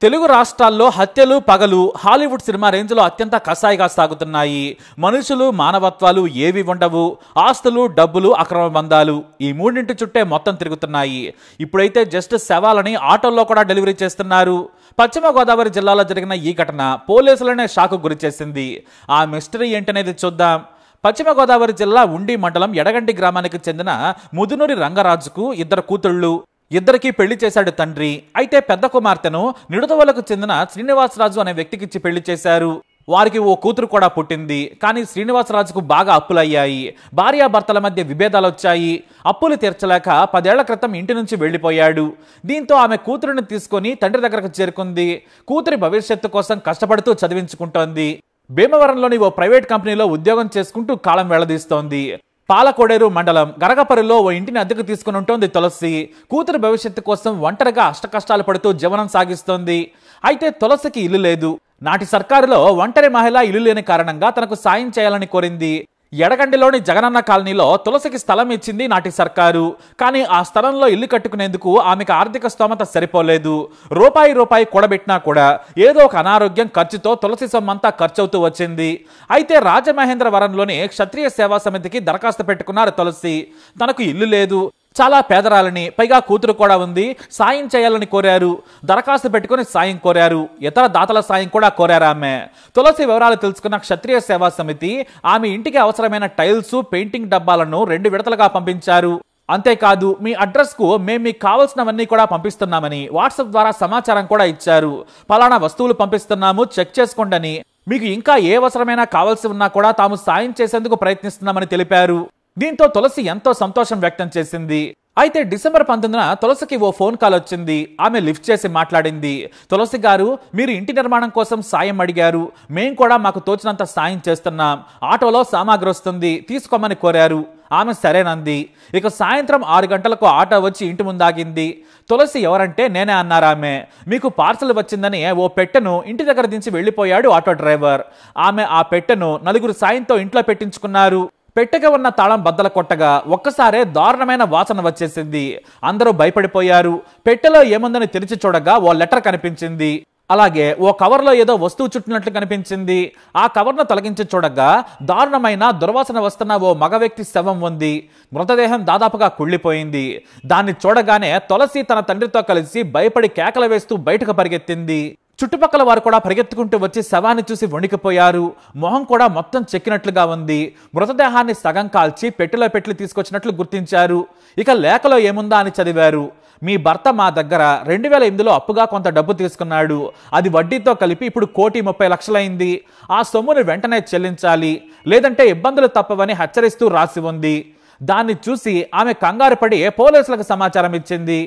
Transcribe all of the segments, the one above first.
తెలుగు రాష్ట్రాల్లో హత్యలు పగలు హాలీవుడ్ సినిమా రేంజ్లో అత్యంత కసాయిగా సాగుతున్నాయి. మనుషులు మానవత్వాలు ఏవి ఉండవు. ఆస్తులు డబ్బులు అక్రమ బంధాలు ఈ మూడింటి చుట్టే మొత్తం తిరుగుతున్నాయి. ఇప్పుడైతే జస్ట్ శవాలని ఆటోల్లో కూడా డెలివరీ చేస్తున్నారు. పశ్చిమ గోదావరి జిల్లాలో జరిగిన ఈ ఘటన పోలీసులనే షాకు గురి చేసింది. ఆ మిస్టరీ ఏంటనేది చూద్దాం. పశ్చిమ గోదావరి జిల్లా ఉండి మండలం ఎడగంటి గ్రామానికి చెందిన ముదునూరి రంగరాజుకు ఇద్దరు కూతుళ్ళు. ఇద్దరికి పెళ్లి చేశాడు తండ్రి. అయితే పెద్ద కుమార్తెను నిడుదవలకు చెందిన శ్రీనివాసరాజు అనే వ్యక్తికిచ్చి పెళ్లి చేశారు. వారికి ఓ కూతురు కూడా పుట్టింది. కానీ శ్రీనివాసరాజుకు బాగా అప్పులయ్యాయి. భార్యాభర్తల మధ్య విభేదాలు వచ్చాయి. అప్పులు తీర్చలేక 10 ఏళ్ల క్రితం ఇంటి నుంచి వెళ్లిపోయాడు. దీంతో ఆమె కూతురుని తీసుకొని తండ్రి దగ్గరకు చేరుకుంది. కూతురి భవిష్యత్తు కోసం కష్టపడుతూ చదివించుకుంటోంది. భీమవరంలోని ఓ ప్రైవేట్ కంపెనీలో ఉద్యోగం చేసుకుంటూ కాలం వెళ్లదీస్తోంది. పాలకోడేరు మండలం గరగపరిలో ఓ ఇంటిని అద్దెకు తీసుకుని ఉంటోంది తులసి. కూతురు భవిష్యత్తు కోసం ఒంటరిగా అష్టకష్టాలు పడుతూ జీవనం సాగిస్తోంది. అయితే తులసికి ఇల్లు లేదు. నాటి సర్కారులో ఒంటరి మహిళ ఇల్లు లేని కారణంగా తనకు సాయం చేయాలని కోరింది. ఎడగండిలోని జగనన్న కాలనీలో తులసికి స్థలం ఇచ్చింది నాటి సర్కారు. కానీ ఆ స్థలంలో ఇల్లు కట్టుకునేందుకు ఆమెకు ఆర్థిక స్తోమత సరిపోలేదు. రూపాయి కూడబెట్టినా కూడా ఏదో ఒక అనారోగ్యం ఖర్చుతో తులసి సొమ్మంతా ఖర్చవుతూ వచ్చింది. అయితే రాజమహేంద్రవరంలోని క్షత్రియ సేవా సమితికి దరఖాస్తు పెట్టుకున్నారు తులసి. తనకు ఇల్లు లేదు, చాలా పేదరాలని, పైగా కూతురు కూడా ఉంది, సాయం చేయాలని కోరారు. దరఖాస్తు పెట్టుకుని సాయం కోరారు. ఇతర దాతల సాయం కూడా కోరారు ఆమె. తులసి వివరాలు తెలుసుకున్న క్షత్రియ సేవా సమితి ఆమె ఇంటికి అవసరమైన టైల్స్, పెయింటింగ్ డబ్బాలను 2 విడతలుగా పంపించారు. అంతేకాదు మీ అడ్రస్ కు మేము మీకు కావాల్సినవన్నీ కూడా పంపిస్తున్నామని వాట్సాప్ ద్వారా సమాచారం కూడా ఇచ్చారు. పలానా వస్తువులు పంపిస్తున్నాము, చెక్ చేసుకోండి. మీకు ఇంకా ఏ అవసరమైనా కావాల్సి ఉన్నా కూడా తాము సాయం చేసేందుకు ప్రయత్నిస్తున్నామని తెలిపారు. దీంతో తులసి ఎంతో సంతోషం వ్యక్తం చేసింది. అయితే డిసెంబర్ 19న తులసికి ఓ ఫోన్ కాల్ వచ్చింది. ఆమె లిఫ్ట్ చేసి మాట్లాడింది. తులసి గారు, మీరు ఇంటి నిర్మాణం కోసం సాయం అడిగారు. మేం కూడా మాకు తోచినంత సాయం చేస్తున్నాం. ఆటోలో సామాగ్రి వస్తుంది, తీసుకోమని కోరారు. ఆమె సరేనంది. ఇక సాయంత్రం 6 గంటలకు ఆటో వచ్చి ఇంటి ముందాగింది. తులసి ఎవరంటే నేనే అన్నారామె. మీకు పార్సల్ వచ్చిందని ఓ పెట్టెను ఇంటి దగ్గర దించి వెళ్లిపోయాడు ఆటో డ్రైవర్. ఆమె ఆ పెట్టెను 4 సాయంతో ఇంట్లో పెట్టించుకున్నారు. పెట్టెగా ఉన్న తాళం బద్దలు కొట్టగా ఒక్కసారే దారుణమైన వాసన వచ్చేసింది. అందరూ భయపడిపోయారు. పెట్టెలో ఏముందని తెరిచి చూడగా ఓ లెటర్ కనిపించింది. అలాగే ఓ కవర్లో ఏదో వస్తువు చుట్టినట్లు కనిపించింది. ఆ కవర్ను తొలగించి చూడగా దారుణమైన దుర్వాసన వస్తున్న ఓ మగ వ్యక్తి శవం ఉంది. మృతదేహం దాదాపుగా కుళ్ళిపోయింది. దాన్ని చూడగానే తులసి తన తండ్రితో కలిసి భయపడి కేకలు వేస్తూ బయటకు పరిగెత్తింది. చుట్టుపక్కల వారు కూడా పరిగెత్తుకుంటూ వచ్చి శవాన్ని చూసి వణికిపోయారు. మొహం కూడా మొత్తం చెక్కినట్లుగా ఉంది. మృతదేహాన్ని సగం కాల్చి పెట్టెలో పెట్టి తీసుకొచ్చినట్లు గుర్తించారు. ఇక లేఖలో ఏముందా అని చదివారు. మీ భర్త మా దగ్గర 2008లో అప్పుగా కొంత డబ్బు తీసుకున్నాడు. అది వడ్డీతో కలిపి ఇప్పుడు 1,30,00,000 ఆ సొమ్మును వెంటనే చెల్లించాలి, లేదంటే ఇబ్బందులు తప్పవని హెచ్చరిస్తూ రాసి ఉంది. దాన్ని చూసి ఆమె కంగారు పడి పోలీసులకు సమాచారం ఇచ్చింది.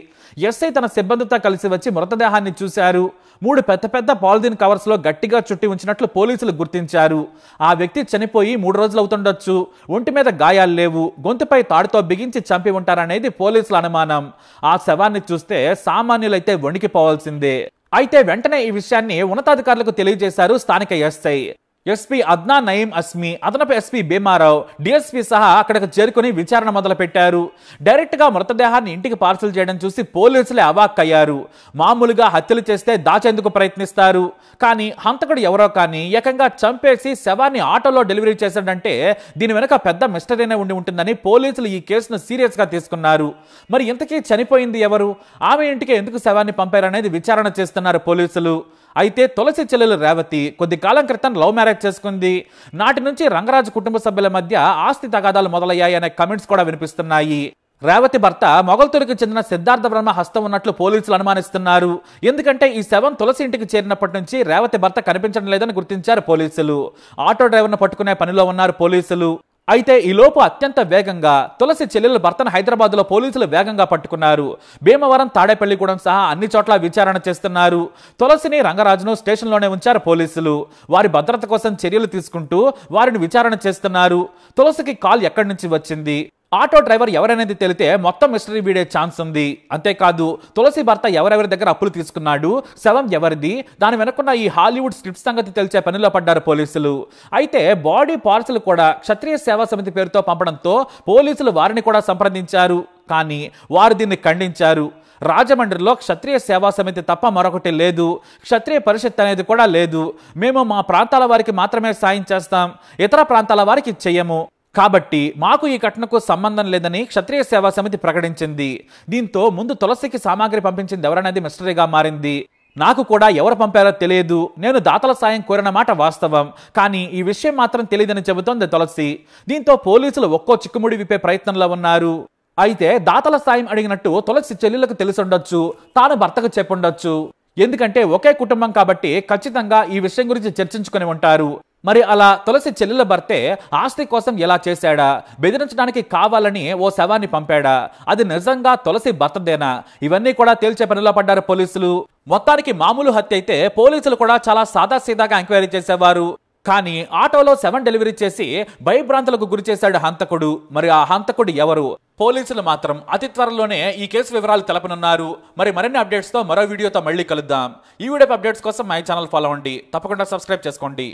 ఎస్ఐ తన సిబ్బందితో కలిసి వచ్చి మృతదేహాన్ని చూశారు. 3 పెద్ద పాలిథిన్ కవర్స్ లో గట్టిగా చుట్టి ఉంచినట్లు పోలీసులు గుర్తించారు. ఆ వ్యక్తి చనిపోయి 3 రోజులు అవుతుండొచ్చు. ఒంటి మీద గాయాలు లేవు. గొంతుపై తాడుతో బిగించి చంపి ఉంటారనేది పోలీసుల అనుమానం. ఆ శవాన్ని చూస్తే సామాన్యులైతే వణికిపోవాల్సిందే. అయితే వెంటనే ఈ విషయాన్ని ఉన్నతాధికారులకు తెలియజేశారు స్థానిక ఎస్ఐ. ఎస్పీ అద్నాన్ నయీం అస్మి, అదనపు ఎస్పీ భీమారావు, డిఎస్పీ సహా అక్కడికి చేరుకుని విచారణ మొదలు పెట్టారు. డైరెక్ట్ గా మృతదేహాన్ని ఇంటికి పార్సల్ చేయడం చూసి పోలీసులే అవాక్కయ్యారు. మామూలుగా హత్యలు చేస్తే దాచేందుకు ప్రయత్నిస్తారు, కానీ హంతకుడు ఎవరో కానీ ఏకంగా చంపేసి శవాన్ని ఆటోలో డెలివరీ చేశాడంటే దీని వెనుక పెద్ద మిస్టరీనే ఉండి ఉంటుందని పోలీసులు ఈ కేసును సీరియస్ గా తీసుకున్నారు. మరి ఇంతకీ చనిపోయింది ఎవరు, ఆమె ఇంటికి ఎందుకు శవాన్ని పంపారనేది విచారణ చేస్తున్నారు పోలీసులు. అయితే తులసి చెల్లెలు రేవతి కొద్ది కాలం క్రితం లవ్ మ్యారేజ్ చేసుకుంది. నాటి నుంచి రంగరాజు కుటుంబ సభ్యుల మధ్య ఆస్తి తగాదాలు మొదలయ్యాయి అనే కమెంట్స్ కూడా వినిపిస్తున్నాయి. రేవతి భర్త మొగల్తూరుకు చెందిన సిద్ధార్థ బ్రహ్మ హస్తం ఉన్నట్లు పోలీసులు అనుమానిస్తున్నారు. ఎందుకంటే ఈ శవం తులసి ఇంటికి చేరినప్పటి నుంచి రేవతి భర్త కనిపించడం లేదని గుర్తించారు పోలీసులు. ఆటో డ్రైవర్ను పట్టుకునే పనిలో ఉన్నారు పోలీసులు. అయితే ఈలోపు అత్యంత వేగంగా తులసి చెల్లెలు భర్తను హైదరాబాద్లో పోలీసులు వేగంగా పట్టుకున్నారు. భీమవరం, తాడేపల్లిగూడెం సహా అన్ని చోట్ల విచారణ చేస్తున్నారు. తులసిని, రంగరాజును స్టేషన్లోనే ఉంచారు పోలీసులు. వారి భద్రత కోసం చర్యలు తీసుకుంటూ వారిని విచారణ చేస్తున్నారు. తులసికి కాల్ ఎక్కడి నుంచి వచ్చింది, ఆటో డ్రైవర్ ఎవరనేది తెలితే మొత్తం మిస్టరీ వీడే ఛాన్స్ ఉంది. అంతేకాదు తులసి భర్త ఎవరెవరి దగ్గర అప్పులు తీసుకున్నాడు, శవం ఎవరిది, దాని వెనుకున్న ఈ హాలీవుడ్ స్క్రిప్ట్ సంగతి తెలిసే పనిలో పడ్డారు పోలీసులు. అయితే బాడీ పార్సల్ కూడా క్షత్రియ సేవా సమితి పేరుతో పంపడంతో పోలీసులు వారిని కూడా సంప్రదించారు. కానీ వారు దీన్ని ఖండించారు. రాజమండ్రిలో క్షత్రియ సేవా సమితి తప్ప మరొకటి లేదు, క్షత్రియ పరిషత్ అనేది కూడా లేదు. మేము మా ప్రాంతాల వారికి మాత్రమే సాయం చేస్తాం, ఇతర ప్రాంతాల వారికి చెయ్యము. కాబట్టి మాకు ఈ ఘటనకు సంబంధం లేదని క్షత్రియ సేవా సమితి ప్రకటించింది. దీంతో ముందు తులసికి సామాగ్రి పంపించింది ఎవరనేది మిస్టరీగా మారింది. నాకు కూడా ఎవరు పంపారో తెలియదు. నేను దాతల సాయం కోరిన మాట వాస్తవం, కానీ ఈ విషయం మాత్రం తెలియదని చెబుతోంది తులసి. దీంతో పోలీసులు ఒక్కో చిక్కుముడి విప్పే ప్రయత్నంలో ఉన్నారు. అయితే దాతల సాయం అడిగినట్టు తులసి చెల్లెలకు తెలిసుండొచ్చు, తాను భర్తకు చెప్పుండొచ్చు. ఎందుకంటే ఒకే కుటుంబం కాబట్టి ఖచ్చితంగా ఈ విషయం గురించి చర్చించుకుని ఉంటారు. మరి అలా తులసి చెల్లెల భర్తే ఆస్తి కోసం ఎలా చేశాడా, బెదిరించడానికి కావాలని ఓ శవాన్ని పంపాడా, అది నిజంగా తులసి భర్తదేనా, ఇవన్నీ కూడా తేల్చే పనిలో పడ్డారు పోలీసులు. మొత్తానికి మామూలు హత్య అయితే పోలీసులు కూడా చాలా సాదాసీదాగా ఎంక్వైరీ చేసేవారు. కానీ ఆటోలో శవం డెలివరీ చేసి భయభ్రాంతులకు గురి చేశాడు హంతకుడు. మరి ఆ హంతకుడు ఎవరు? పోలీసులు మాత్రం అతి త్వరలోనే ఈ కేసు వివరాలు తెలపనున్నారు. మరిన్ని అప్డేట్స్ తో మరో వీడియోతో మళ్ళీ కలుద్దాం. ఈ వీడియో అప్డేట్స్ కోసం మై ఛానల్ ఫాలో అవ్వండి, తప్పకుండా సబ్స్క్రైబ్ చేసుకోండి.